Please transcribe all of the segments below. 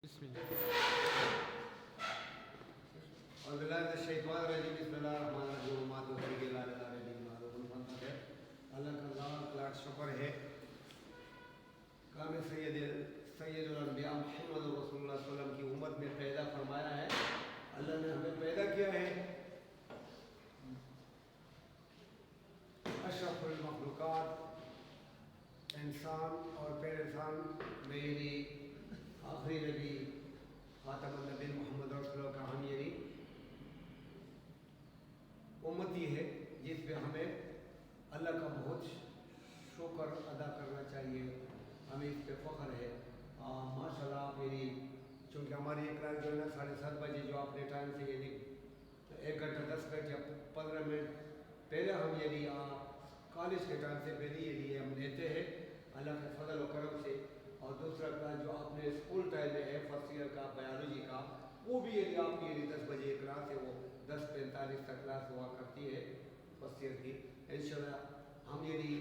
अल्लाह का शुक्र है कामिल सैयदुल अंबिया मुहम्मद रसूलुल्लाह सल्लल्लाहु अलैहि वसल्लम की उम्मत में पैदा फरमाया है। अल्लाह ने हमें पैदा किया है अशरफुल मखलूकात इंसान, और फिर इंसान मेरी आखिरी नबी खातमुन नबी मोहम्मद रसूलुल्लाह का हम यानी उम्मती है, जिसमें हमें अल्लाह का बहुत शुक्र अदा करना चाहिए। हमें इस पर फ़ख्र है। माशाल्लाह मेरी, चूँकि हमारी एक क्लास जो है ना 7:30 बजे जो अपने टाइम से यानी 1 घंटा 10 मिनट या 15 मिनट पहले हम यानी कॉलेज के टाइम से पहले यानी हम लेते हैं अल्लाह के फजल व करम से। और दूसरा क्लास जो अपने स्कूल टाइम में है फर्स्ट ईयर का बायोलॉजी का, वो भी यदि आपकी यदि 10 बजे क्लास है, वो 10:45 तक क्लास हुआ करती है फर्स्ट ईयर की। इंशाल्लाह हम यदि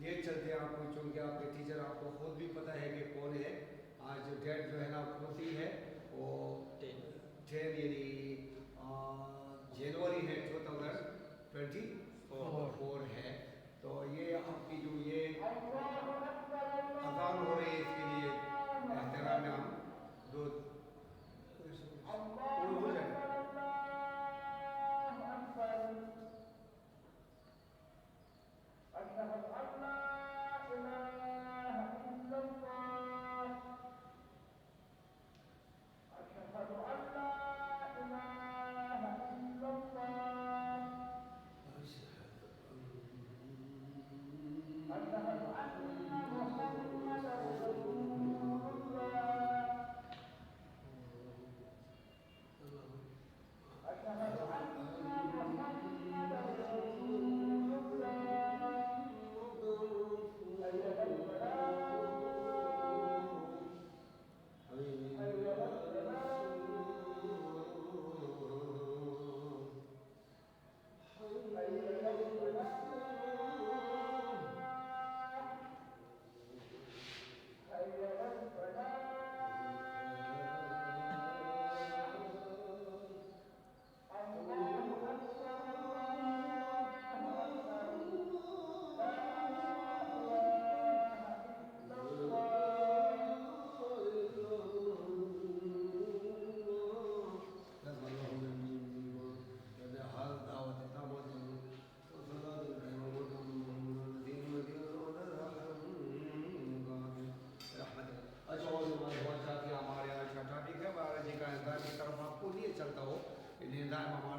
ये चलते हैं आपको, चूँकि आपके टीचर आपको खुद भी पता है कि कौन है। आज डेट जो है ना कौन सी है, वो 10 यानी जनवरी है 2024 है। तो ये आपकी जो ये अज़ान हो रही है, इसके लिए एहतराम में हम दो हो जाए।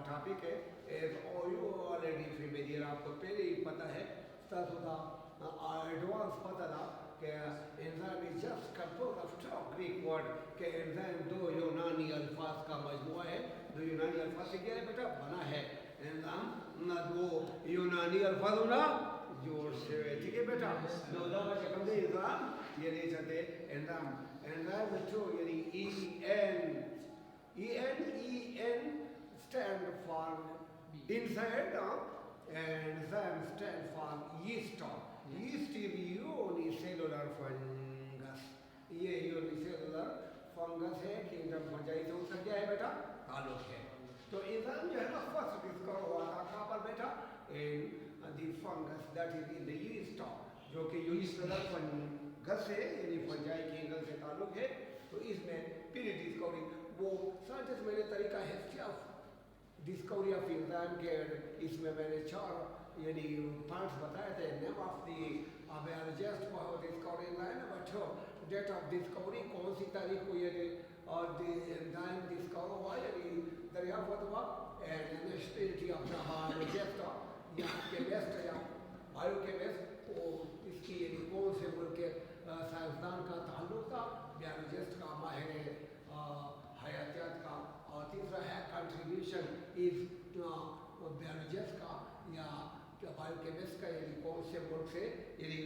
टॉपिक है ऑलरेडी फेमिलियर, आपको पहले ही पता है एडवांस पता था कि enzyme is just composed of 2 Greek word के एंजाइम 2 यूनानी अल्फाज का मजमूआ है। 2 यूनानी अल्फाज से क्या है बेटा बना है एंजाइम, ना 2 यूनानी अल्फाज ना जोड़ से, ठीक है बेटा। दो दफा शक्ल दे एंजाइम ये नहीं चाहते एंजाइम एंजाइम बच्चों यानी EN stand for inside and enzyme stand for yeast. Yeast is unicellular fungus। ये यूनिसेलुलर फंगस है, किंगडम फंजाई से उसका क्या है बेटा ताल्लुक है। तो एंजाइम जो है ना फर्स्ट डिस्कवर हुआ था कहाँ पर बेटा, in the fungus that is in the yeast, जो कि यूनिसेलुलर फंगस है यानी फंजाई किंगडम से ताल्लुक है। तो इसमें पीरी डिस्कवरी वो साइंटिस्ट मैंने तरीका history of discovery of enzyme के इसमें मैंने 4 यानी पार्ट्स बताए थे। Name of the biologist discovery enzyme, number 2 date of discovery कौन सी तारीख को ये और द एंजाइम डिस्कवर हुआ यानी दरियाफ्त हुआ, and nationality of the biologist या केमिस्ट या बायोकेमिस्ट, वो इसकी यानी कौन से मुल्क के साइंसदान का ताल्लुक था, बायोलॉजिस्ट का माहिर हयातियात का। और तीसरा है कंट्रीब्यूशन इज बायोलॉजिस्ट का या बायोकेमिस्ट का, यानी कौन से मुल्क से यानी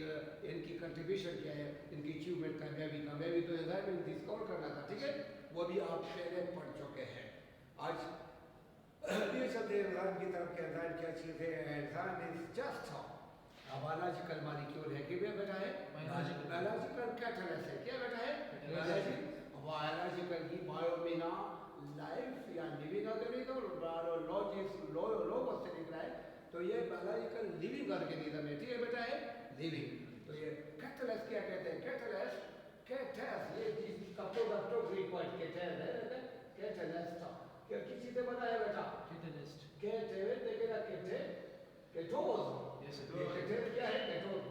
इनकी कंट्रीब्यूशन क्या है, इनकी अचीवमेंट कामयाबी तो एंजाइम डिस्कवर करना था, ठीक है, वो भी आप पहले पढ़ चुके हैं। आज ये चलते हैं एंजाइम की तरफ के एंजाइम क्या चीज़ है। Enzyme is just biological molecule है कि बेटा है बायोलॉजिकल कैटलिस्ट है, क्या बेटा है बायोलॉजिकल लाइफ या लिविंग ऑर्गेनिज्म लोगों से लिख रहा है, तो ये बायोलॉजिकल लिविंग ऑर्गेनिज्म है, ठीक है बेटा, है लिविंग। तो ये कैटलिस्ट क्या कहते हैं, कैटस ये कप्टो ग्रीक वर्ड कैटस है, कैटलिस्ट क्या किसी से बना है बेटा, कैटलिस्ट कैटस देखेगा केटोस, ये कैटस क्या है, केटोस।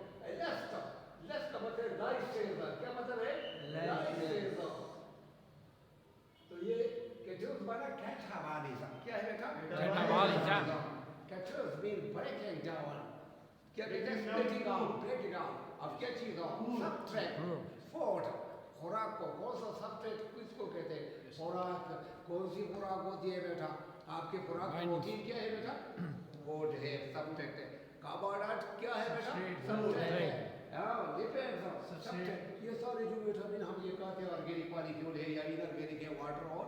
लेस्ट का मतलब लाइफ सेवर, क्या मतलब है, लाइफ सेवर। तो ये केटोस बना कैटाबॉलिज्म, क्या है बेटा, catabolism. Kettles mean breaking down. क्या कहते हैं, breaking down. अब क्या चीज हो, subtract, food, खुराक को, कौन सा subtract किसको कहते हैं, खुराक, कौन सी खुराक होती है बेटा, आपके खुराक प्रोटीन क्या है बेटा, food है, subtract है। कार्बोहाइड्रेट क्या है बेटा, subtract है, हाँ लिपिड्स subtract। ये सारे जो विटामिन हम ये कहते हैं ऑर्गेनिक मॉलिक्यूल है या इनऑर्गेनिक है, वाटर और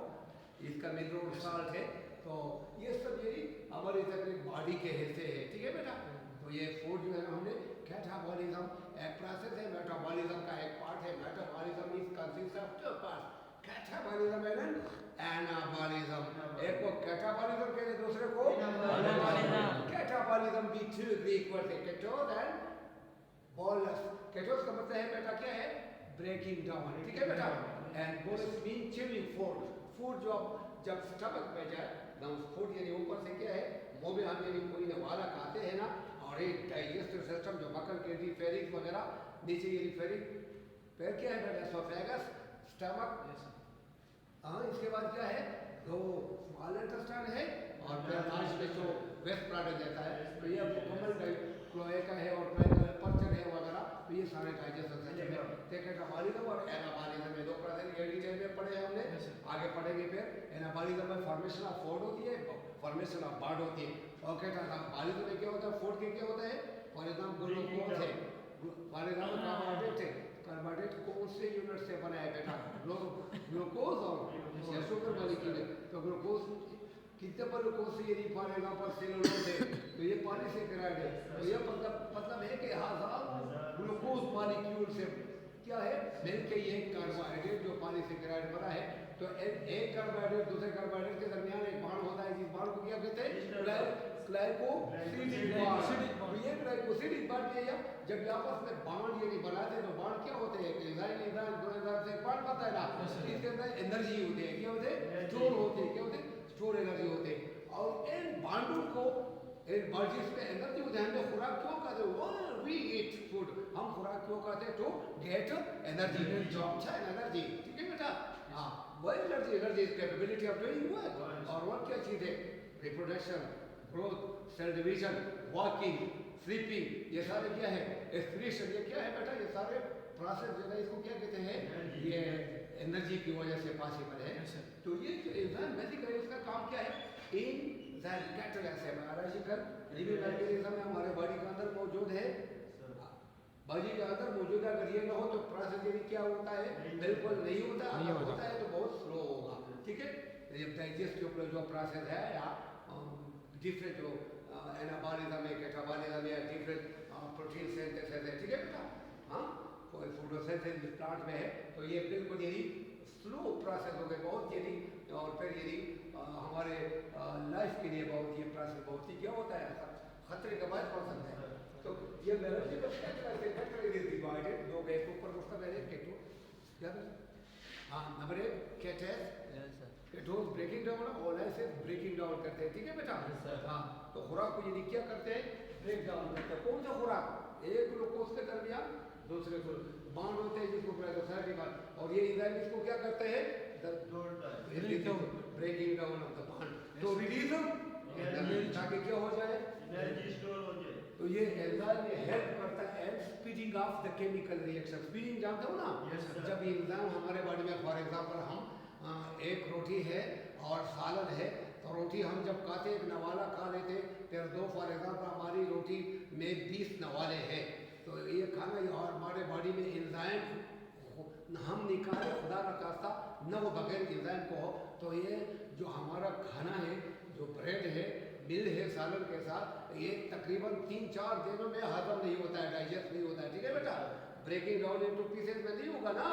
इसका मिनरल साल्ट है, तो ये सब यही हमारी तकरीब बॉडी के हिस्से है, ठीक है बेटा। तो ये फूड जो है ना, हमने कैटाबॉलिज्म एक प्रोसेस है, मेटाबॉलिज्म का एक पार्ट है। Metabolism is consist of two parts, catabolism and anabolism. एक को कैटाबॉलिज्म कहते हैं, दूसरे को एनाबॉलिज्म। कैटाबॉलिज्म भी टू ग्रीक वर्ड है, केटोस एंड बोलस। केटोस का मतलब है बेटा क्या है, ब्रेकिंग डाउन, ठीक है बेटा, and bolus mean chewing food. Food जो जब स्टमक में जाए, फूड यानी ऊपर से क्या है, मुंह में हम यानी कोई वाला खाते हैं ना, और एक डाइजेस्टिव सिस्टम जो मक्खन के फेरिक वगैरह, नीचे ये फेरिक पैर क्या है बेटा, एसोफेगस, स्टमक, हाँ इसके बाद क्या है, तो स्मॉल इंटेस्टाइन है, और फिर लास्ट में जो वेस्ट प्रोडक्ट देता है, तो ये मुकम्मल क्लोएका है और पर्चर है वगैरह, तो ये सारे डाइजेस्टिव सिस्टम है। कैटाबॉलिज्म और एनाबॉलिज्म में दो प्रोसेस ये डिटेल में पढ़े हैं हमने, आगे पढ़ेंगे। फिर एनाबॉलिज्म में फॉर्मेशन ऑफ फूड होती है, फॉर्मेशन ऑफ बॉड होती है, और कैटाबॉलिज्म में क्या होता है, फूड के क्या होता है, फॉर एग्जाम्पल ग्लूकोज है, फॉर एग्जाम्पल कार्बोहाइड्रेट है, कार्बोहाइड्रेट कौन से यूनिट से बना है बेटा, ग्लूकोज और शुगर मॉलिक्यूल है, तो ग्लूकोज कितने पर ग्लूकोज से यदि फॉर एग्जाम्पल सेलुलोज है, तो ये पॉलीसेकेराइड है, तो ये मतलब है कि हजार ग्लूकोज मॉलिक्यूल से क्या है, मिलके ये कार्बोहाइड्रेट जो पॉलीसेकेराइड बना है। तो एक कार्बोहाइड्रेट दूसरे कार्बोहाइड्रेट के दरमियान एक बॉन्ड होता है, जिस बॉन्ड को क्या कहते हैं, ग्लाइकोसिडिक बॉन्ड। ये ग्लाइकोसिडिक बॉन्ड है, जब आपस में बॉन्ड यानी बनाते हैं, तो बॉन्ड क्या होते हैं, एंजाइम दो एंजाइम से बॉन्ड बनता है ना, इसके अंदर एनर्जी होती है, क्या होते हैं, स्टोर होती है, क्या होते हैं, स्टोर एनर्जी होते हैं। और इन बॉन्डों को इन बॉडीज में एनर्जी होती है, हम खुराक क्यों खाते हैं, वी ईट फूड, हम खुराक क्यों खाते हैं, टू गेट एनर्जी, अच्छा एनर्जी, ठीक है बेटा, हाँ वही energy is capability of doing work. और वर्क क्या चीज़ है, reproduction, growth, cell division, walking, sleeping, ये सारे क्या है, एक्सप्रेशन, ये क्या है बेटा, ये सारे प्रोसेस जो है इसको क्या कहते हैं, ये एनर्जी की वजह से पॉसिबल है। तो ये जो एंजाइम बेसिकली उसका काम क्या है, एंजाइम कैटलिस्ट है, बायोलॉजिकल लिविंग ऑर्गेनिज्म में हमारे बॉडी के अंदर मौजूद है, बॉडी के अंदर मौजूद है। अगर ये ना हो तो प्रोसेस यदि क्या होता है, बिल्कुल नहीं होता, अगर होता है तो बहुत स्लो होगा, ठीक है। जब डाइजेस्टिव जो प्रोसेस है या डिफरेंट जो एनाबॉलिज्म है, कैटाबॉलिज्म है, डिफरेंट प्रोटीन सिंथेसिस है, ठीक है बेटा, हाँ कोई फोटोसिंथेसिस जिस प्लांट में है, तो ये बिल्कुल यदि स्लो प्रोसेस हो गए बहुत यदि, और फिर यदि हमारे लाइफ के लिए बहुत ये प्रोसेस बहुत ही क्या होता है, खतरे का बात पड़ सकता है। तो ये बायोलॉजिकल फैक्टर इज डिवाइडेड, दो गैस ऊपर उसका पहले केटो क्या, हाँ नंबर 1 केटस, केटोस ब्रेकिंग डाउन, और ऐसे ब्रेकिंग डाउन करते हैं, ठीक है बेटा, हाँ। तो खुराक को यदि क्या करते हैं, ब्रेक डाउन करते हैं, कौन सा खुराक, एक ग्लूकोज के दरमियान दूसरे को बॉन्ड होते हैं जिसको ग्लाइकोसाइड बात, और ये एंजाइम इसको क्या करते हैं, breaking down of the bond, तो रिलीज ताकि क्या हो जाए, एनर्जी स्टोर हो जाए। तो ये एंजाइम ये हेल्प करता है and speeding of the chemical reaction. Speeding जानते हो ना, जब एंजाइम हमारे बॉडी में, फॉर एग्जांपल हम एक रोटी है और सालन है, तो रोटी हम जब खाते एक नवाला खा लेते, फिर दो फॉर एग्जांपल हमारी रोटी में 20 नवाले हैं, तो ये खाना और हमारे बॉडी में एंजाइम हम निकाले खुदा न खास्ता न वो बगैर एंजाइम को हो, तो ये जो हमारा खाना है, जो ब्रेड है, मिल है सालन के साथ, ये तकरीबन 3-4 दिनों में हजम नहीं होता है, डाइजेस्ट नहीं होता है, ठीक है बेटा, ब्रेकिंग डाउन इनटू पीसेस में नहीं होगा ना,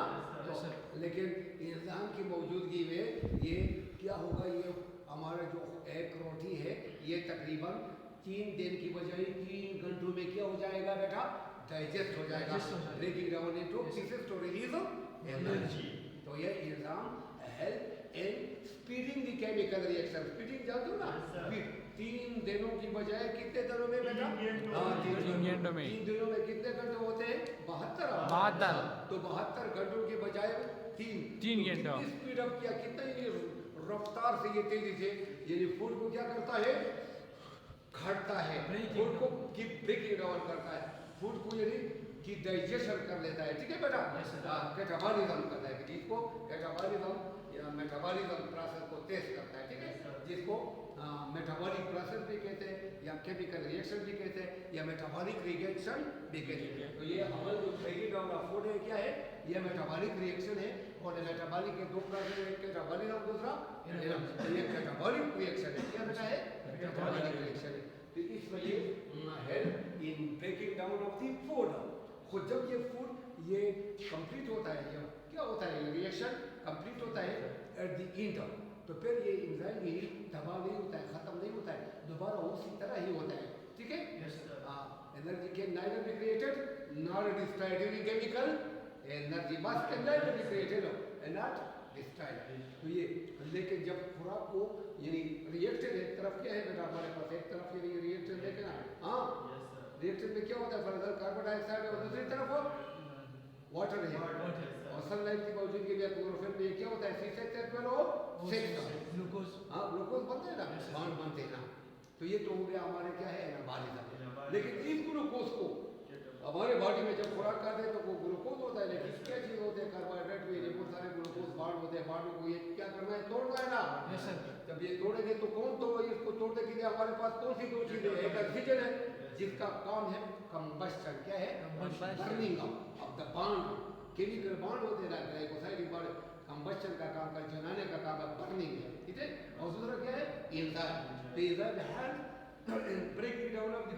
तो लेकिन एंजाइम की मौजूदगी में ये क्या होगा, ये हमारा जो एक रोटी है ये तकरीबन 3 दिन की बजाय 3 घंटों में क्या हो जाएगा बेटा, डाइजेस्ट हो जाएगा, breaking down into pieces to release energy. तो ये enzyme help in speeding the chemical reaction. Speeding जानते हो ना, स्पीड 3 दिनों की बजाय कितने दिनों में बेटा, 3 घंटों में। 3 दिनों में कितने घंटे होते हैं, 72। 72। तो 72 घंटों के बजाय 3 घंटों। स्पीड अप किया, कितना ये रफ्तार से, ये तेजी से, यानी फूड को क्या करता है, घटता है, फूड को की ब्रेकिंग डाउन करता है, फूड को यानी कि डाइजेशन कर लेता है। ठीक है बेटा, कैटाबॉलिज्म करता है, जिसको कैटाबॉलिज्म या मेटाबॉलिज्म प्रोसेस को तेज करता है। ठीक है, जिसको मेटाबॉलिक प्रोसेस भी कहते हैं या केमिकल रिएक्शन भी कहते हैं या मेटाबॉलिक रिएक्शन भी कहते हैं। तो ये अमल जो ब्रेकिंग डाउन ऑफ फूड है क्या है, ये मेटाबॉलिक रिएक्शन है। और मेटाबॉलिक के 2 प्रोसेस है, एक कैटाबॉलिज्म, दूसरा ये कैटाबॉलिक रिएक्शन है। क्या बेटा है, कैटाबॉलिक रिएक्शन है। तो इसमें ये help in breaking down of the food. खुद जब ये फूड ये कंप्लीट होता है, ये क्या होता है, ये रिएक्शन कंप्लीट होता है एट द एंड, तो फिर ये एंजाइम यही तबाह नहीं होता है, खत्म नहीं होता है, दोबारा उसी तरह ही होता है। ठीक है, energy can neither be created nor destroyed during chemical energy must can neither be created and not destroyed. तो ये लेकिन जब खुराक को यानी रिएक्शन एक तरफ क्या है बेटा, हमारे पास एक तरफ ये रिएक्शन देखे ना, हाँ रिएक्शन में क्या होता है, फर्दर कार्बन डाइऑक्साइड और दूसरी तरफ वाटर है, और सनलाइट की मौजूदगी में क्लोरोफिल में क्या होता है, ग्लूकोज, हाँ ग्लूकोज बनते हैं ना, बॉन्ड बनते हैं ना। तो ये तो हो गया हमारे क्या है एनाबॉलिज्म। लेकिन इस ग्लूकोज को हमारे बॉडी में जब खुराक खाते हैं तो वो ग्लूकोज होता है, लेकिन क्या चीज होते हैं, कार्बोहाइड्रेट में ये बहुत सारे ग्लूकोज बॉन्ड होते हैं, बॉन्ड को ये क्या करना है, तोड़ना है ना। जब ये तोड़ेंगे तो कौन तो इसको तोड़ने के लिए हमारे पास कौन सी 2 चीजें, एक ऑक्सीजन है जिसका काम है कंबस्शन, क्या है, burning of the bond, chemical bond होते हैं ना, ग्लाइकोसाइडिक बॉन्ड, कंबस्शन का काम कर, जलाने का काम है, बर्निंग है। ठीक है, और दूसरा क्या है, एंजाइम। तो enzyme help in breaking down of the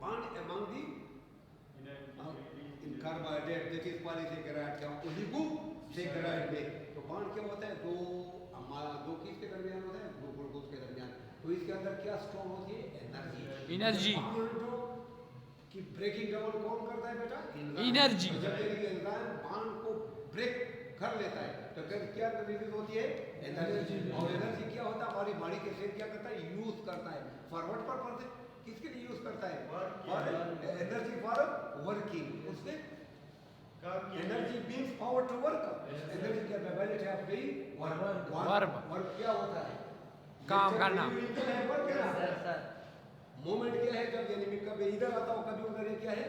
bond among the carbohydrate that is polysaccharide या ओलिगोसेकेराइड में। तो बॉन्ड क्या होता है, दो किस के दरमियान होता है, 2 ग्लूकोज के दरमियान। तो इसके अंदर क्या स्टोर होती है, एनर्जी। कि ब्रेकिंग डाउन कौन करता है बेटा, एनर्जी। जब एंजाइम बॉन्ड को ब्रेक कर लेता है तो फिर क्या रिलीज होती है, एनर्जी। और एनर्जी क्या होता है, हमारी बॉडी के सेल क्या करता है, यूज करता है। फॉरवर्ड पर किसके लिए यूज करता है, और एनर्जी फॉर वर्किंग, उसमें energy means power to work. Energy क्या ability of doing work. Work क्या होता है, काम करना। मोमेंट क्या है, जब यानी कभी इधर आता हो कभी उधर, क्या है,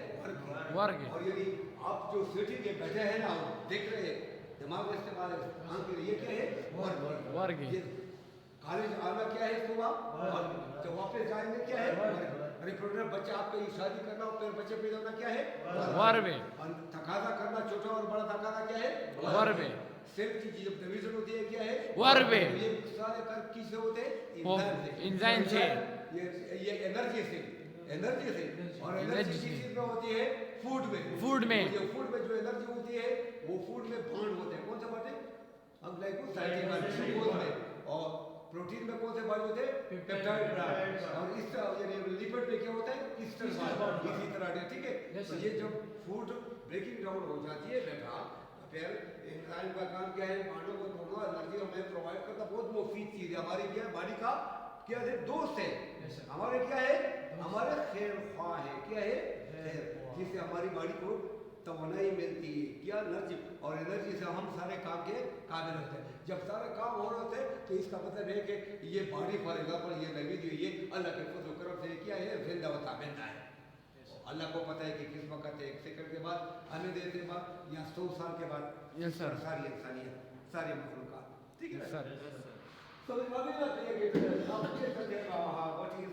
वर्क। और यदि आप जो सिटी में बैठे हैं ना, देख रहे हैं, दिमाग में इस्तेमाल है, ये क्या है, वर्क। कॉलेज आना क्या है, सुबह, और जब वापस जाएंगे क्या है, अरे प्रोग्राम बच्चा आपका शादी करना हो, फिर बच्चे पैदा होना क्या है, वर्क। तकाजा करना, छोटा और बड़ा तकाजा क्या है, वर्क। सेल की जब डिवीजन होती है क्या है, वर्क। ये सारे कर किससे होते हैं, एंजाइम से। ये एनर्जी से, और एनर्जी किस चीज में होती है, फूड में। फूड में जो एनर्जी होती है वो फूड में बॉन्ड होते हैं, कौन से बॉन्ड है, हम ग्लाइकोसाइड में, और प्रोटीन में कौन से बॉन्ड होते हैं, पेप्टाइड बॉन्ड। और इस यानी लिपिड में क्या होता है, ईस्टर बॉन्ड। इसी तरह ठीक है। तो ये जब फूड ब्रेकिंग डाउन हो जाती है बेटा, फिर एंजाइम का काम क्या है, बॉन्डों को तोड़ना, एनर्जी हमें प्रोवाइड करता, बहुत मुफीद चीज है हमारी, क्या बॉडी का क्या है, दोस्त है हमारे, क्या है, हमारे खैर ख्वाह है, क्या है, जिससे हमारी बॉडी को तवानाई मिलती है, क्या एनर्जी। और एनर्जी से हम सारे काम के काबिल होते हैं। जब सारे काम हो रहे होते हैं तो इसका मतलब है कि ये बॉडी फॉर एग्जाम्पल ये लगी हुई, ये अल्लाह के फजल करम से क्या है, जिंदा व ताबिंदा है। अल्लाह को पता है कि किस वक्त, 1 सेकंड के बाद, आने देते के बाद, या 100 साल के बाद, सारी इंसानियत, सारी मखलूकात, ठीक है सर। समझ में आ गई है कि आप ये समझे what is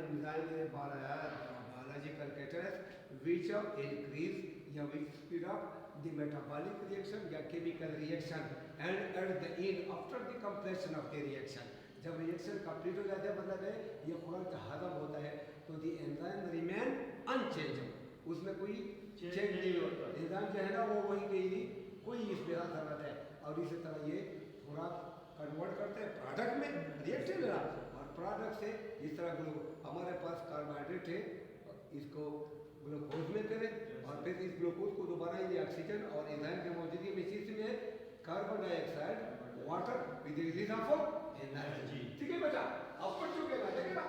enzyme biological catalyst which increase या which speed up the metabolic reaction या chemical reaction and at the end after the completion of the reaction, जब रिएक्शन कंप्लीट हो जाता है, मतलब है ये खुराक हजम होता है, तो the enzyme remain unchangeable, उसमें कोई चेंज नहीं होता। एंजाइम जो है ना वो वही कहीं नहीं, कोई इसमें असर रहता है। और इसी तरह ये खुराक कन्वर्ट करते हैं प्रोडक्ट में, रिएक्शन है ना, और प्रोडक्ट से इस तरह हमारे पास कार्बोहाइड्रेट है, इसको ग्लूकोज में करें और फिर इस ग्लूकोज को दोबारा ये ऑक्सीजन और एंजाइम की मौजूदगी में चीज में carbon dioxide water with release of energy. ठीक है बेटा, अब पढ़ चुके ना, देखिए ना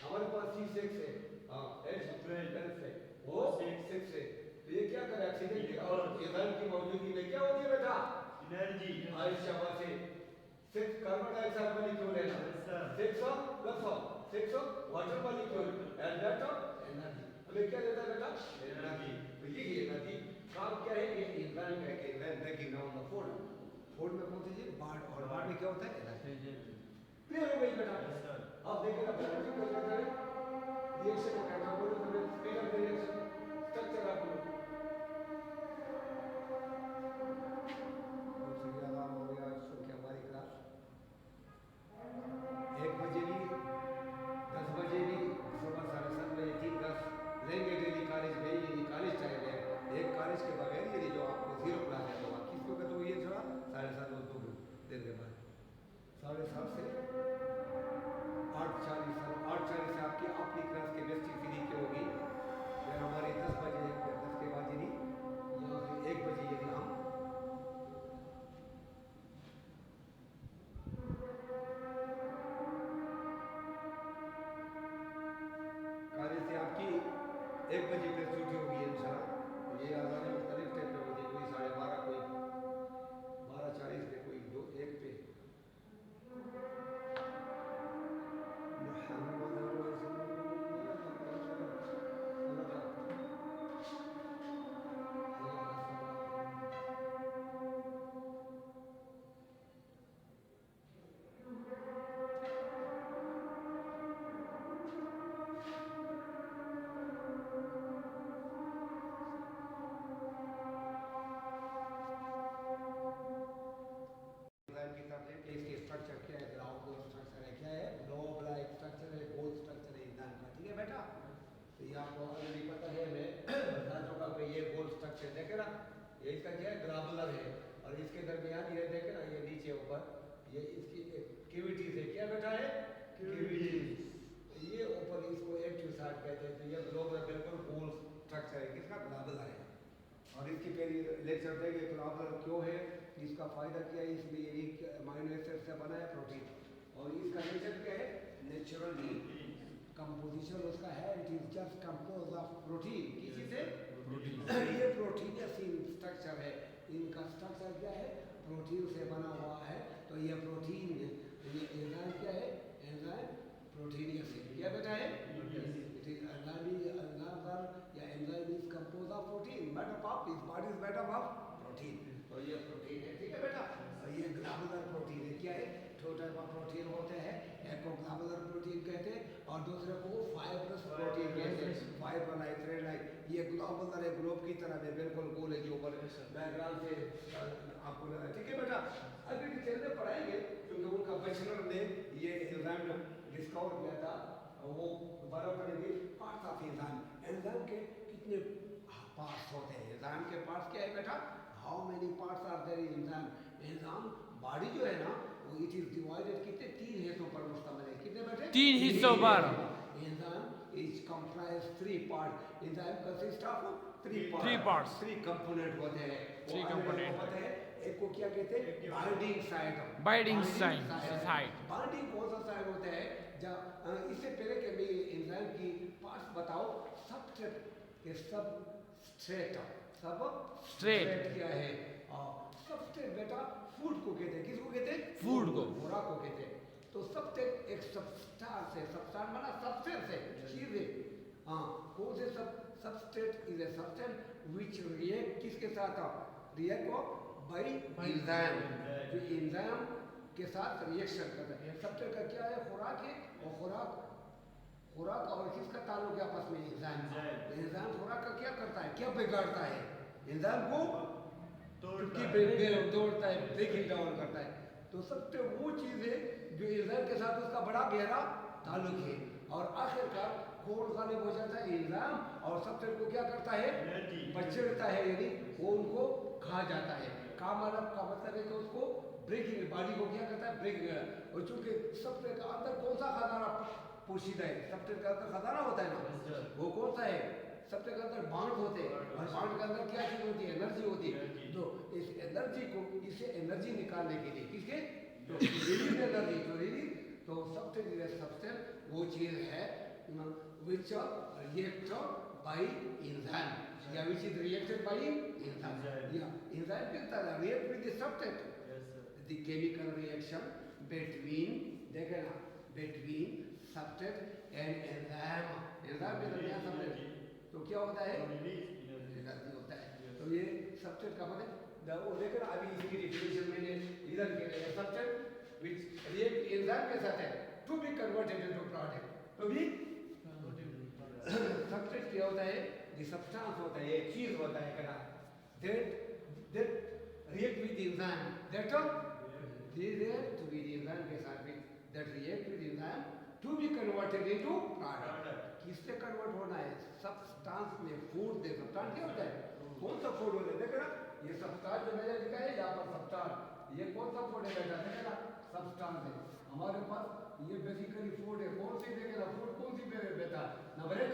हमारे पास C6 है, हाँ H12 है, वो 6 है, तो ये क्या करे ऑक्सीजन की और एंजाइम की मौजूदगी में क्या होती है बेटा, एनर्जी। शाबाश है, 6 कार्बन डाइऑक्साइड मॉलिक्यूल है ना, 6 plus 6 water molecule and that of energy, तो ये क्या देता है बेटा, एनर्जी। तो ये एनर्जी काम क्या है, ये एंजाइम है कि enzyme breaking down the food में कौन सी चीज बाड, और बाड में क्या होता है एनर्जी। क्लियर हो गई बेटा, अब देखिए ना एनर्जी को क्या करें, रिएक्शन को करना बोलो तो स्पीड ऑफ रिएक्शन स्ट्रक्चर आप बोलो हो गया। संख्या हमारी क्लास 1 बजे भी 10 बजे भी सुबह 7:30 बजे 3:10 लेंगे डेली कॉलेज में, यदि कॉलेज चाहिए एक कॉलेज के बगैर यदि जो आपको 0 क्लास है तो आप किसको कहते हो, ये थोड़ा 7:30 2 दिन के बाद 7:30 से 8:40 से आपकी अपनी क्लास की बेस्टी फ्री की होगी, फिर हमारी 10 बजे 10 के बाद यदि या फिर 1 बजे यदि हम कॉलेज से आपकी 1 बजे फिर छुट्टी होगी इंशाल्लाह। ये आज़ादी मुख्तलिफ टाइप पे होगी, कोई 12:30 कोई 12:40 पे कोई 1 पे। स्ट्रक्चर क्या है, ग्राउंड स्ट्रक्चर है, क्या है ग्लोब लाइक स्ट्रक्चर है, गोल स्ट्रक्चर है इंसान का। ठीक है बेटा, तो ये आपको ऑलरेडी पता है, मैं बता चुका कि ये गोल स्ट्रक्चर देखे ना, ये इसका क्या है ग्लोबुलर है, और इसके दरमियान ये देखे ना, ये नीचे ऊपर ये इसकी कैविटीज है, क्या बेटा है कैविटीज, ये ऊपर इसको एक्टिव साइड कहते हैं। तो ये ग्लोबुलर बिल्कुल गोल स्ट्रक्चर है, किसका ग्लोबुलर है, और इसकी पहली लेक्चर देंगे ग्लोबुलर क्यों है, इसका फायदा क्या है, इसमें ये अमीनो एसिड से बना है प्रोटीन, और इसका नेचर क्या है, नेचुरली कंपोजिशन उसका है, it is just compose of protein, किसी से ये प्रोटीनियस स्ट्रक्चर है, इनका स्ट्रक्चर क्या है प्रोटीन से बना हुआ है। तो ये प्रोटीन ये एंजाइम क्या है, एंजाइम प्रोटीनियस है, क्या बेटा है, it is enzyme is compose of protein, made up of, इस body is made up of protein, तो ये प्रोटीन है। ठीक है बेटा, ये ग्लोबुलर प्रोटीन है, क्या है, छोटा प्रोटीन होते हैं, एक को ग्लोबुलर प्रोटीन कहते हैं और दूसरे को फाइब्रस प्रोटीन कहते हैं, फाइबर लाइक थ्रेड लाइक। ये ग्लोबुलर है, ग्लोब की तरह में बिल्कुल गोल है, जो ऊपर बैकग्राउंड से आपको लगा। ठीक है बेटा, अभी डिटेल में पढ़ाएंगे क्योंकि उनका बैचलर ने ये एंजाइम डिस्कवर किया था, वो दोबारा पढ़ेंगे पार्ट्स ऑफ एंजाइम, एंजाइम के कितने पार्ट्स होते हैं, एंजाइम के पार्ट्स क्या है बेटा, how many parts are there in enzyme. Enzyme body जो है ना, वो इट इज डिवाइडेड कितने 3 हिस्सों पर मुश्तमिल है, कितने बेटे 3 हिस्सों पर। Enzyme is comprise 3 part, enzyme consist of 3 parts, 3 component होते हैं, 3 कंपोनेंट होते हैं। एक को क्या कहते हैं, binding site, binding site, binding कौन सा साइट होता है, जब इससे पहले कि मैं एंजाइम की पार्ट्स बताओ, सबस्ट्रेट ये सबस्ट्रेट क्या है, सबस्ट्रेट बेटा फूड को कहते हैं, किसको कहते हैं, फूड को, खुराक को कहते हैं। तो सबस्ट्रेट एक सबस्टार से, सबस्टार माना सबस्टेंस है, चीज है, हाँ कौन से substrate is a substance which react किसके साथ, रिएक्ट बाय एंजाइम, जो एंजाइम के साथ रिएक्शन करता है। सबस्ट्रेट का क्या है, खुराक है, और खुराक और किसका ताल्लुक है आपस में, एंजाइम। एंजाइम खुराक का क्या करता है, क्या बिगाड़ता है, एंजाइम को तोड़ता है, ब्रेकिंग डाउन करता है। तो सबसे वो चीज है जो एंजाइम के साथ उसका बड़ा गहरा ताल्लुक है, और आखिरकार कौन गालिब हो जाता है, एंजाइम, और सबसे को क्या करता है, बचड़ता है, यानी वो उनको खा जाता है। का मतलब है कि उसको ब्रेकिंग बॉडी को क्या करता है ब्रेकिंग। और चूंकि सब्सट्रेट का अंदर कौन सा खजाना पोशीदा है, सब्सट्रेट का अंदर खजाना होता है ना, वो कौन सा है, सब्सट्रेट के अंदर बॉन्ड होते हैं और बॉन्ड के अंदर क्या चीज होती है, एनर्जी होती है। तो इस एनर्जी को, इसे एनर्जी निकालने के लिए किसके, तो रिलीज एनर्जी, तो रिलीज, तो सब्सट्रेट वो चीज है which react by enzyme, yeah, which is reacted by enzyme. Yeah, enzyme कहता है react with the substrate. The chemical reaction between, देखे ना, between substrate and enzyme. enzyme के दरमियान substrate, तो क्या होता है, एनर्जी होता है। तो ये substrate का मतलब वो देखे ना, अभी इसकी definition मैंने इधर के लिए substrate which react enzyme के साथ है to be converted into product, to be substrate क्या होता है, ये सब्सटेंस होता है, ये चीज होता है क्या, that react with enzyme, that react with enzyme के साथ भी, that react with enzyme to be converted into product। किससे कन्वर्ट होना है, सब्सटेंस में, फूड दे, सब्सटेंस क्या होता है, कौन सा फूड होता है, देखो ना ये सब्सटेंस जो मैंने लिखा है यहाँ पर सब्सटेंस, ये कौन सा फूड है बेटा, देखो ना सब्सटेंस है हमारे पास, ये बेसिकली फूड है, कौन सी देखेगा फूड, कौन सी बेटा, नंबर एक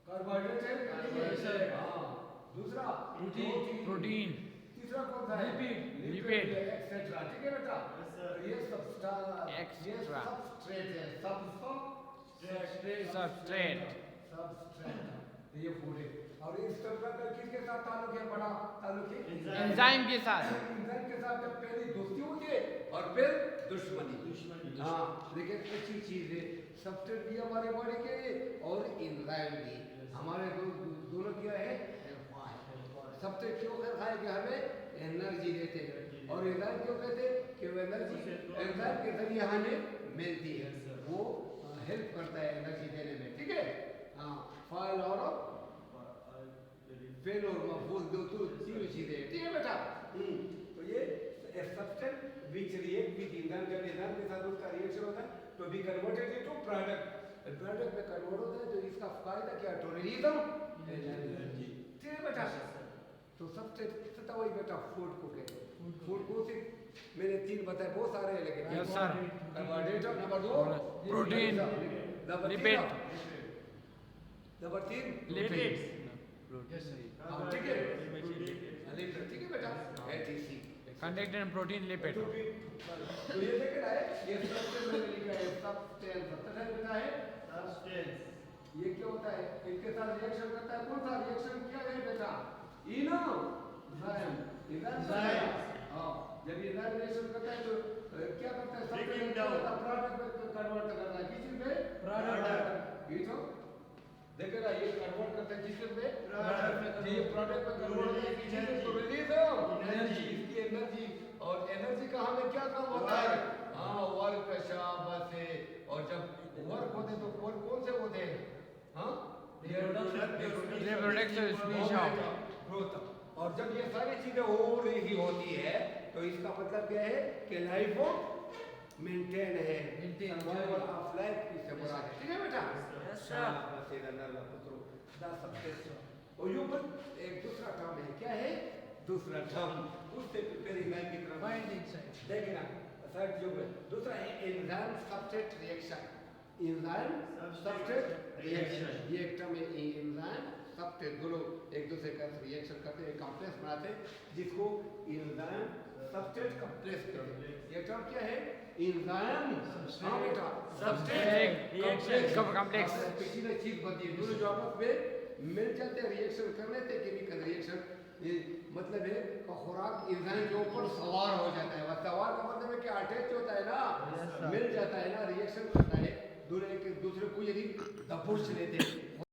कार्बोहाइड्रेट है, हाँ, दूसरा प्रोटीन, तीसरा कौन सा है, लिपिड एक्सेट्रा, ठीक है बेटा। ये सब्सटेंस, ये सबस्ट्रेट है, सबस्ट्रेट, ये फूड है। और इस स्ट्रक्चर का किसके साथ ताल्लुक है, बड़ा ताल्लुक है एंजाइम के साथ। एंजाइम के साथ जब पहले दोस्ती होती है और फिर दुश्मनी। हाँ, लेकिन अच्छी चीज है, सब्सट्रेट भी हमारे बॉडी के लिए और एंजाइम भी हमारे दोनों क्या है, सब्सट्रेट क्यों खाए कि हमें एनर्जी देते हैं, और एंजाइम क्यों कहते हैं कि वो एनर्जी एंजाइम के जरिए हमें मिलती है, वो हेल्प करता है एनर्जी देने में, ठीक है। हाँ, फाइल और फेल और मफूल दो तो तीनों चीजें, ठीक है बेटा। तो ये substance which react with enzyme, जब एंजाइम के साथ उसका रिएक्शन होता है तो be converted into product, product में कन्वर्ट होता है, तो इसका फायदा क्या, तो रिलीज ऑफ एनर्जी, ठीक है बेटा। तो सब्सटेंस सता वही बेटा फूड को कहते हैं, फूड को से मैंने तीन बताए, बहुत सारे हैं लेकिन yes sir, carbohydrate, number 2 protein, lipid, number 3 lipid, ठीक है, लिपिड, ठीक है बेटा, एटीसी कंटेंट प्रोटीन लिपिड। तो ये देख रहा है, ये सब्सटेंस मैंने लिखा है, सब्सटेंस, सब्सटेंस बेटा है सब्सटेंस, ये क्या होता है, इनके साथ रिएक्शन करता है, कौन सा रिएक्शन क्या है बेटा, एंजाइम, एंजाइम, हां, जब एंजाइम रिएक्शन करता है तो क्या करता है, सब्सटेंस का प्रोडक्ट में कन्वर्ट करता है, किस चीज में, प्रोडक्ट, ये तो देख रहा है, ये कन्वर्ट करता है किस चीज में, प्रोडक्ट, ये प्रोडक्ट में कन्वर्ट होता है किस चीज में, तो रिलीज ऑफ एनर्जी, इसकी एनर्जी, और एनर्जी का हमें क्या काम होता है, हाँ, वर्क का शाबाश है, और जब वर्क होते तो वर्क कौन से होते हैं, हाँ, रिप्रोडक्टिव स्पीच ऑफ ग्रोथ, और जब ये सारी चीजें हो रही होती है तो इसका मतलब क्या है कि लाइफ को मेंटेन है, सर्वाइवल ऑफ लाइफ इससे बुरा है, ठीक है बेटा। यस सर, बस ये नर्व पुत्रो दा सब्जेक्ट, और यो बस एक दूसरा टर्म है, क्या है दूसरा टर्म, उससे पहले मैं की तरफ बाइंडिंग साइड देखना, साइड जो है दूसरा है enzyme substrate reaction, enzyme substrate reaction, ये एक टर्म है, एंजाइम सब्सट्रेट दोनों एक दूसरे का रिएक्शन करते हैं, कॉम्प्लेक्स बनाते हैं, जिसको एंजाइम सब्सट्रेट कॉम्प्लेक्स कहते हैं। ये टर्म क्या है, एंजाइम, हां बेटा, सब्सट्रेट कॉम्प्लेक्स, पिछली चीज बनती है, दोनों जो आपस में मिल जाते हैं, रिएक्शन कर लेते हैं, केमिकल रिएक्शन, ये मतलब है कि खुराक एंजाइम के ऊपर सवार हो जाता है, बस सवार का मतलब है कि अटैच होता है ना, मिल जाता है ना, रिएक्शन करता है, दोनों एक दूसरे को यदि दबोच लेते हैं